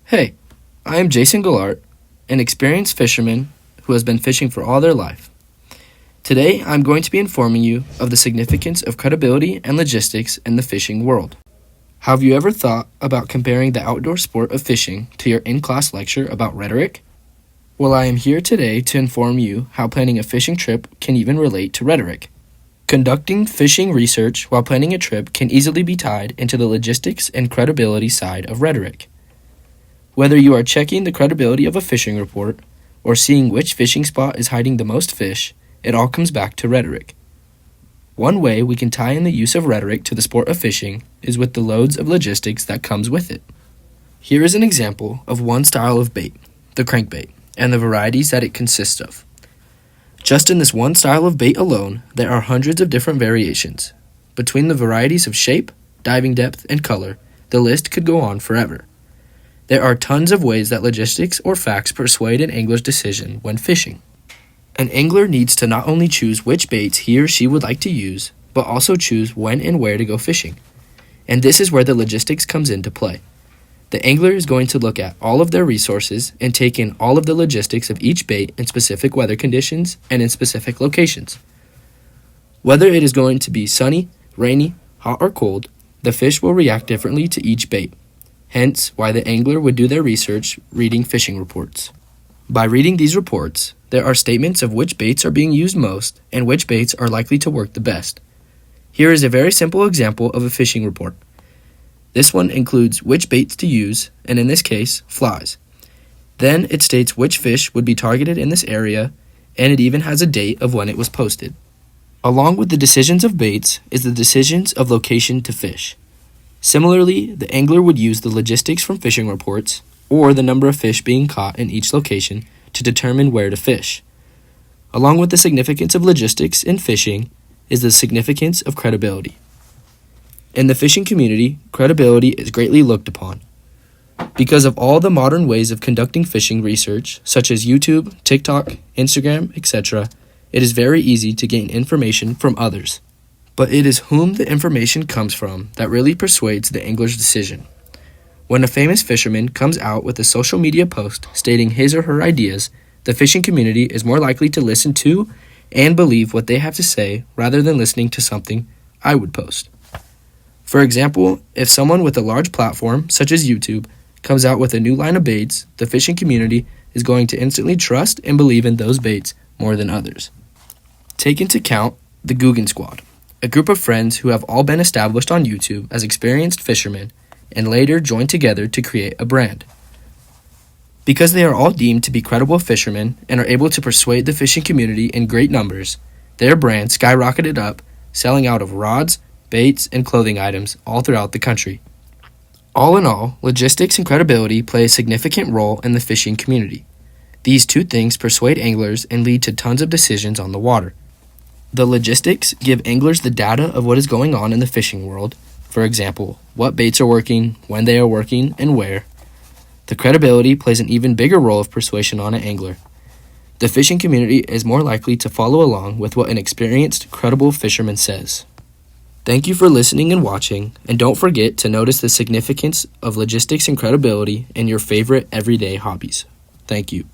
Hey, I am Jason Gallart, an experienced fisherman who has been fishing for all their life. Today, I'm going to be informing you of the significance of credibility and logistics in the fishing world. Have you ever thought about comparing the outdoor sport of fishing to your in-class lecture about rhetoric? Well, I am here today to inform you how planning a fishing trip can even relate to rhetoric. Conducting fishing research while planning a trip can easily be tied into the logistics and credibility side of rhetoric. Whether you are checking the credibility of a fishing report or seeing which fishing spot is hiding the most fish, it all comes back to rhetoric. One way we can tie in the use of rhetoric to the sport of fishing is with the loads of logistics that comes with it. Here is an example of one style of bait, the crankbait, and the varieties that it consists of. Just in this one style of bait alone, there are hundreds of different variations. Between the varieties of shape, diving depth, and color, the list could go on forever. There are tons of ways that logistics or facts persuade an angler's decision when fishing. An angler needs to not only choose which baits he or she would like to use, but also choose when and where to go fishing. And this is where the logistics comes into play. The angler is going to look at all of their resources and take in all of the logistics of each bait in specific weather conditions and in specific locations. Whether it is going to be sunny, rainy, hot, or cold, the fish will react differently to each bait. Hence, why the angler would do their research reading fishing reports. By reading these reports, there are statements of which baits are being used most and which baits are likely to work the best. Here is a very simple example of a fishing report. This one includes which baits to use, and in this case, flies. Then it states which fish would be targeted in this area, and it even has a date of when it was posted. Along with the decisions of baits is the decisions of location to fish. Similarly, the angler would use the logistics from fishing reports, or the number of fish being caught in each location, to determine where to fish. Along with the significance of logistics in fishing is the significance of credibility. In the fishing community, credibility is greatly looked upon. Because of all the modern ways of conducting fishing research, such as YouTube, TikTok, Instagram, etc., it is very easy to gain information from others. But it is whom the information comes from that really persuades the angler's decision. When a famous fisherman comes out with a social media post stating his or her ideas, the fishing community is more likely to listen to and believe what they have to say rather than listening to something I would post. For example, if someone with a large platform, such as YouTube, comes out with a new line of baits, the fishing community is going to instantly trust and believe in those baits more than others. Take into account the Guggen Squad, a group of friends who have all been established on YouTube as experienced fishermen and later joined together to create a brand. Because they are all deemed to be credible fishermen and are able to persuade the fishing community in great numbers, their brand skyrocketed up, selling out of rods, baits, and clothing items all throughout the country. All in all, logistics and credibility play a significant role in the fishing community. These two things persuade anglers and lead to tons of decisions on the water. The logistics give anglers the data of what is going on in the fishing world. For example, what baits are working, when they are working, and where. The credibility plays an even bigger role of persuasion on an angler. The fishing community is more likely to follow along with what an experienced, credible fisherman says. Thank you for listening and watching, and don't forget to notice the significance of logistics and credibility in your favorite everyday hobbies. Thank you.